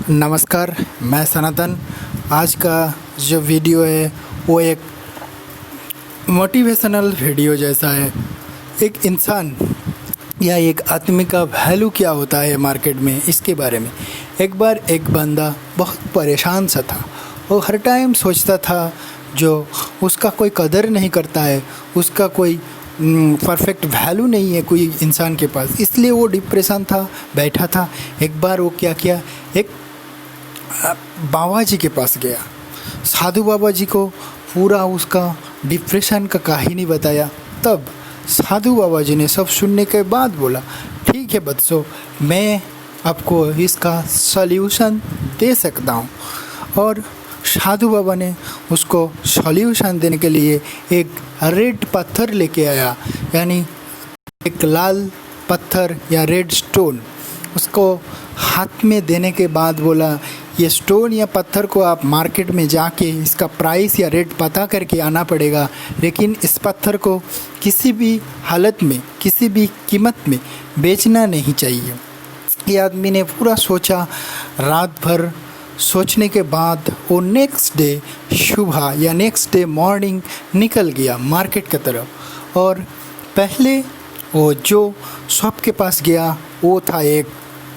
नमस्कार, मैं सनातन। आज का जो वीडियो है वो एक मोटिवेशनल वीडियो जैसा है। एक इंसान या एक आदमी का वैल्यू क्या होता है मार्केट में, इसके बारे में। एक बार एक बंदा बहुत परेशान सा था। वो हर टाइम सोचता था जो उसका कोई कदर नहीं करता है, उसका कोई परफेक्ट वैल्यू नहीं है कोई इंसान के पास, इसलिए वो डिप्रेशन था, बैठा था। एक बार वो क्या किया, एक बाबा जी के पास गया। साधु बाबा जी को पूरा उसका डिप्रेशन का कहानी बताया। तब साधु बाबा जी ने सब सुनने के बाद बोला, ठीक है बच्चों, मैं आपको इसका सॉल्यूशन दे सकता हूँ। और साधु बाबा ने उसको सॉल्यूशन देने के लिए एक रेड पत्थर लेके आया, यानी एक लाल पत्थर या रेड स्टोन। उसको हाथ में देने के बाद बोला, ये स्टोन या पत्थर को आप मार्केट में जाके इसका प्राइस या रेट पता करके आना पड़ेगा, लेकिन इस पत्थर को किसी भी हालत में, किसी भी कीमत में बेचना नहीं चाहिए। ये आदमी ने पूरा सोचा, रात भर सोचने के बाद वो नेक्स्ट डे सुबह या नेक्स्ट डे मॉर्निंग निकल गया मार्केट की तरफ। और पहले वो जो शॉप के पास गया वो था एक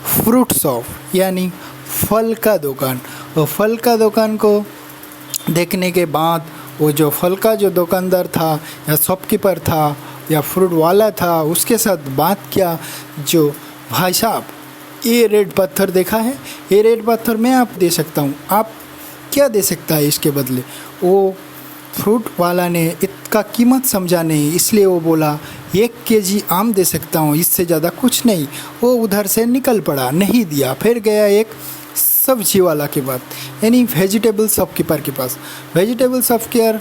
फ्रूट शॉप, यानी फल का दुकान। और फल का दुकान को देखने के बाद वो जो फल का जो दुकानदार था या शॉपकीपर था या फ्रूट वाला था, उसके साथ बात किया, जो भाई साहब ये रेड पत्थर देखा है, ये रेड पत्थर मैं आप दे सकता हूँ, आप क्या दे सकता है इसके बदले। वो फ्रूट वाला ने इसका कीमत समझा नहीं, इसलिए वो बोला 1 केजी आम दे सकता हूँ, इससे ज़्यादा कुछ नहीं। वो उधर से निकल पड़ा, नहीं दिया। फिर गया एक सब्जी वाला के पास, यानी वेजिटेबल शॉपकीपर के पास। वेजिटेबल शॉपकीपर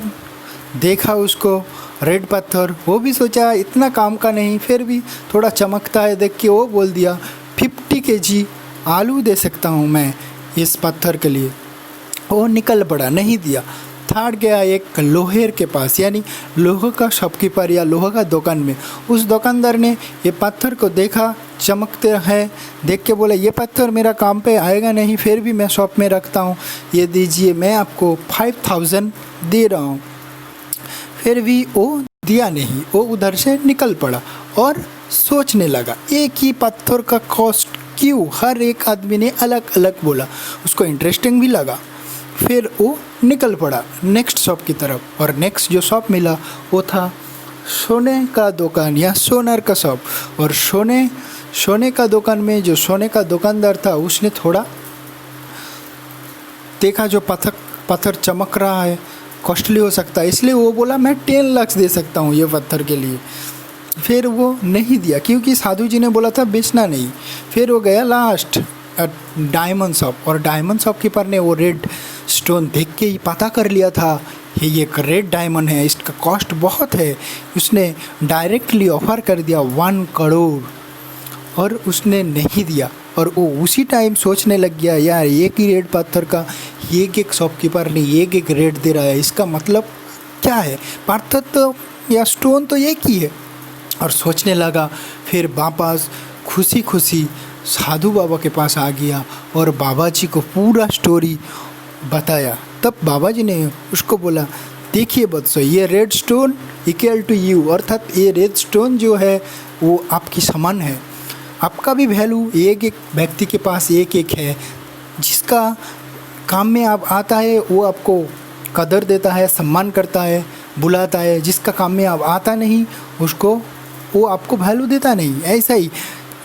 देखा उसको रेड पत्थर, वो भी सोचा इतना काम का नहीं, फिर भी थोड़ा चमकता है देख के वो बोल दिया 50 केजी आलू दे सकता हूँ मैं इस पत्थर के लिए। वो निकल पड़ा, नहीं दिया। थर्ड गया एक लोहेर के पास, यानी लोहे का शॉपकीपर या लोहे का दुकान में। उस दुकानदार ने ये पत्थर को देखा, चमकते हैं, देख के बोला ये पत्थर मेरा काम पे आएगा नहीं, फिर भी मैं शॉप में रखता हूँ, ये दीजिए, मैं आपको 5000 दे रहा हूँ। फिर भी वो दिया नहीं, वो उधर से निकल पड़ा और सोचने लगा एक ही पत्थर का कॉस्ट क्यों। हर एक आदमी ने अलग अलग बोला, उसको इंटरेस्टिंग भी लगा। फिर वो निकल पड़ा नेक्स्ट शॉप की तरफ। और नेक्स्ट जो शॉप मिला वो था सोने का दुकान या सोनार का शॉप। और सोने का दुकान में जो सोने का दुकानदार था, उसने थोड़ा देखा जो पत्थर चमक रहा है, कॉस्टली हो सकता है, इसलिए वो बोला मैं 10 लाख दे सकता हूँ ये पत्थर के लिए। फिर वो नहीं दिया, क्योंकि साधु जी ने बोला था बेचना नहीं। फिर वो गया लास्ट डायमंड शॉप, और डायमंड शॉपकीपर ने वो रेड स्टोन देख के ही पता कर लिया था ये एक रेड डायमंड है, इसका कॉस्ट बहुत है। उसने डायरेक्टली ऑफ़र कर दिया 1 करोड़, और उसने नहीं दिया। और वो उसी टाइम सोचने लग गया, यार एक ही रेड पत्थर का एक शॉपकीपर ने एक रेट दे रहा है, इसका मतलब क्या है, पत्थर तो या स्टोन तो एक ही है। और सोचने लगा। फिर वापस खुशी खुशी साधु बाबा के पास आ गया और बाबा जी को पूरा स्टोरी बताया। तब बाबा जी ने उसको बोला, देखिए बच्चों, ये red stone equal to you, अर्थात ये रेड स्टोन जो है वो आपकी समान है। आपका भी वैल्यू एक एक व्यक्ति के पास एक एक है। जिसका काम में आप आता है वो आपको कदर देता है, सम्मान करता है, बुलाता है। जिसका काम में आप आता नहीं, उसको वो आपको वैल्यू देता नहीं। ऐसा ही,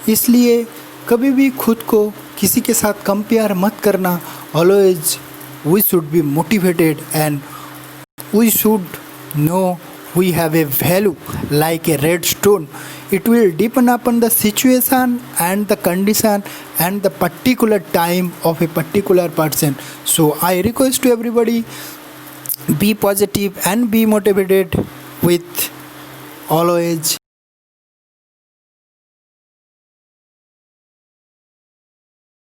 इसलिए कभी भी खुद को किसी के साथ कंपेयर मत करना। Always we should be motivated and we should no we have a value like a red stone. It will depend upon the situation and the condition and the particular time of a particular person. So I request to everybody, be positive and be motivated with always